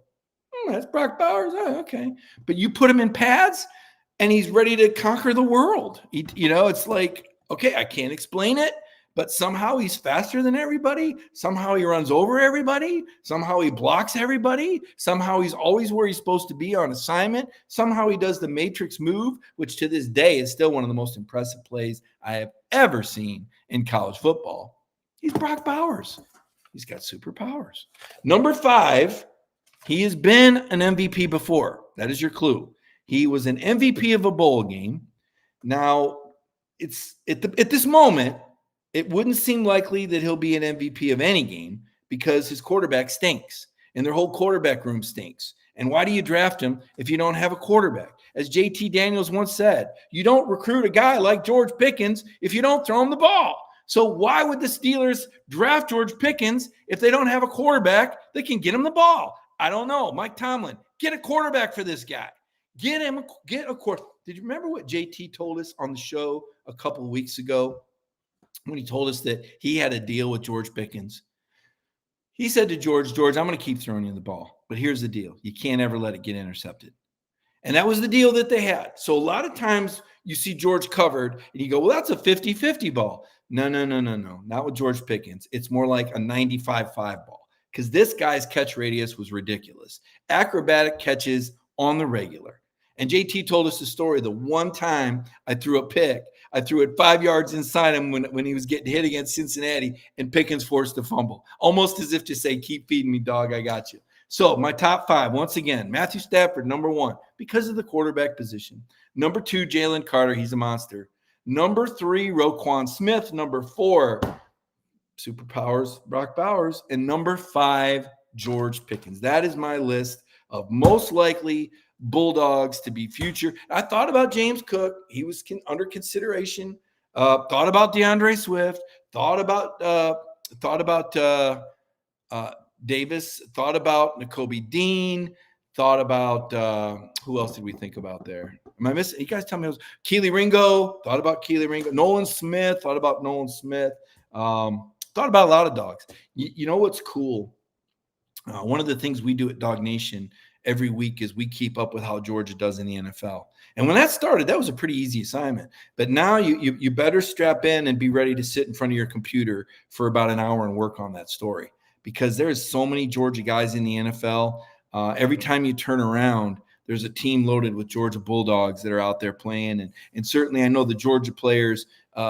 that's Brock Bowers. Oh, okay. But you put him in pads and he's ready to conquer the world. It's like, okay, I can't explain it, but somehow he's faster than everybody. Somehow he runs over everybody. Somehow he blocks everybody. Somehow he's always where he's supposed to be on assignment. Somehow he does the matrix move, which to this day is still one of the most impressive plays I have ever seen in college football. He's Brock Bowers. He's got superpowers. Number 5, he has been an MVP before. That is your clue. He was an MVP of a bowl game. Now, it's at this moment, it wouldn't seem likely that he'll be an MVP of any game because his quarterback stinks and their whole quarterback room stinks. And why do you draft him if you don't have a quarterback? As JT Daniels once said, you don't recruit a guy like George Pickens if you don't throw him the ball. So why would the Steelers draft George Pickens if they don't have a quarterback that can get him the ball? I don't know. Mike Tomlin, get a quarterback for this guy. Get a quarterback. Did you remember what JT told us on the show a couple of weeks ago? When he told us that he had a deal with George Pickens. He said to George, I'm going to keep throwing you the ball, but here's the deal. You can't ever let it get intercepted. And that was the deal that they had. So a lot of times you see George covered and you go, well, that's a 50-50 ball. No. Not with George Pickens. It's more like a 95-5 ball because this guy's catch radius was ridiculous. Acrobatic catches on the regular. And JT told us the story. The one time I threw a pick, I threw it 5 yards inside him when he was getting hit against Cincinnati, and Pickens forced a fumble, almost as if to say, keep feeding me, dog, I got you. So my top 5, once again, Matthew Stafford, number 1, because of the quarterback position. Number 2, Jalen Carter, he's a monster. Number 3, Roquan Smith. Number 4, superpowers, Brock Bowers. And number 5, George Pickens. That is my list of most likely Bulldogs to be future. I thought about James Cook. He was under consideration. Thought about DeAndre Swift. Thought about Davis. Thought about Nakobe Dean. Thought about who else did we think about there? Am I missing? You guys tell me. It was Keely Ringo. Thought about Keely Ringo. Nolan Smith. Thought about Nolan Smith. Thought about a lot of dogs. You know what's cool? One of the things we do at DawgNation every week is we keep up with how Georgia does in the NFL. And when that started, that was a pretty easy assignment. But now you better strap in and be ready to sit in front of your computer for about an hour and work on that story because there's so many Georgia guys in the NFL. Every time you turn around, there's a team loaded with Georgia Bulldogs that are out there playing. And certainly I know the Georgia players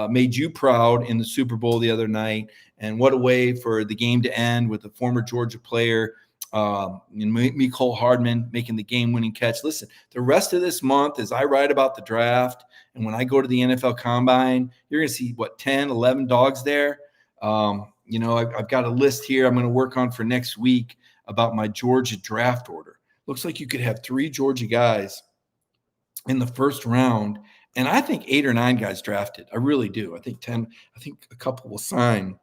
made you proud in the Super Bowl the other night. And what a way for the game to end with a former Georgia player, Mecole Hardman making the game-winning catch. Listen, the rest of this month, as I write about the draft, and when I go to the NFL Combine, you're going to see, 10, 11 dogs there. I've got a list here I'm going to work on for next week about my Georgia draft order. Looks like you could have 3 Georgia guys in the first round, and I think 8 or 9 guys drafted. I really do. I think 10. I think a couple will sign.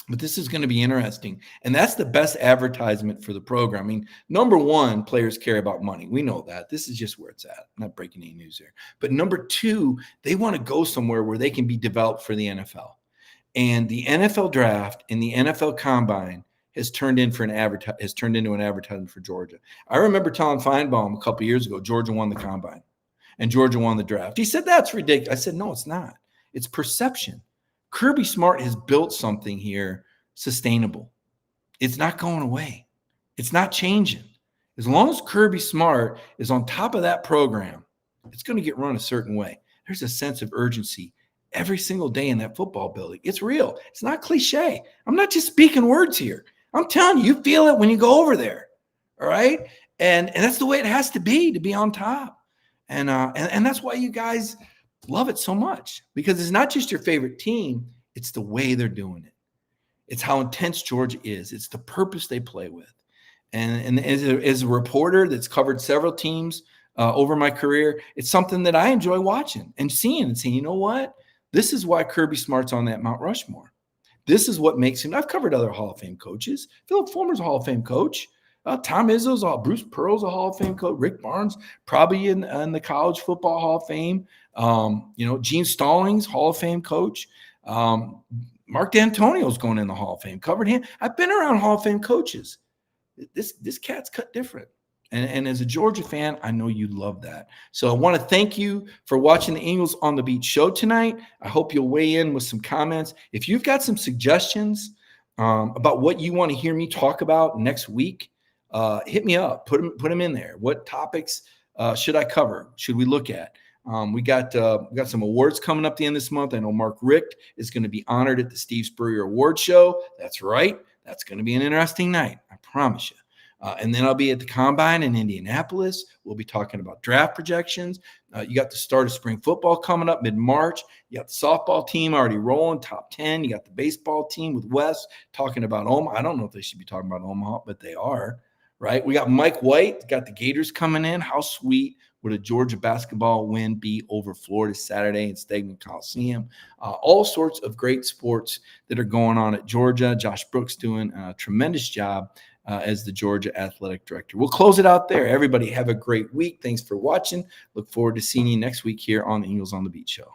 But this is going to be interesting. And that's the best advertisement for the program. I mean, number one, players care about money. We know that. This is just where it's at. I'm not breaking any news here. But number two, they want to go somewhere where they can be developed for the NFL. And the NFL draft and the NFL combine has turned into an advertisement for Georgia. I remember telling Feinbaum a couple of years ago, Georgia won the combine and Georgia won the draft. He said, that's ridiculous. I said, no, it's not. It's perception. Kirby Smart has built something here sustainable. It's not going away. It's not changing. As long as Kirby Smart is on top of that program, it's going to get run a certain way. There's a sense of urgency every single day in that football building. It's real. It's not cliche. I'm not just speaking words here. I'm telling you, you feel it when you go over there. All right. And that's the way it has to be on top. And that's why you guys love it so much, because it's not just your favorite team. It's the way they're doing it. It's how intense Georgia is. It's the purpose they play with. And as a reporter that's covered several teams over my career, it's something that I enjoy watching and seeing, you know what? This is why Kirby Smart's on that Mount Rushmore. This is what makes him. I've covered other Hall of Fame coaches. Philip Fulmer's a Hall of Fame coach. Tom Izzo's Bruce Pearl's a Hall of Fame coach. Rick Barnes probably in the College Football Hall of Fame. Gene Stallings, Hall of Fame coach. Mark D'Antonio's going in the Hall of Fame. Covered him. I've been around Hall of Fame coaches. This cat's cut different. And as a Georgia fan, I know you love that. So I want to thank you for watching the Eagles on the Beat show tonight. I hope you'll weigh in with some comments. If you've got some suggestions about what you want to hear me talk about next week, hit me up. Put them in there. What topics should I cover? Should we look at? We got some awards coming up the end of this month. I know Mark Richt is going to be honored at the Steve Spurrier Award Show. That's right. That's going to be an interesting night. I promise you. And then I'll be at the Combine in Indianapolis. We'll be talking about draft projections. You got the start of spring football coming up mid-March. You got the softball team already rolling, top 10. You got the baseball team with Wes talking about Omaha. I don't know if they should be talking about Omaha, but they are, right? We got Mike White, got the Gators coming in. How sweet would a Georgia basketball win be over Florida Saturday in Stegman Coliseum? All sorts of great sports that are going on at Georgia. Josh Brooks doing a tremendous job as the Georgia athletic director. We'll close it out there. Everybody have a great week. Thanks for watching. Look forward to seeing you next week here on the Eagles on the Beat show.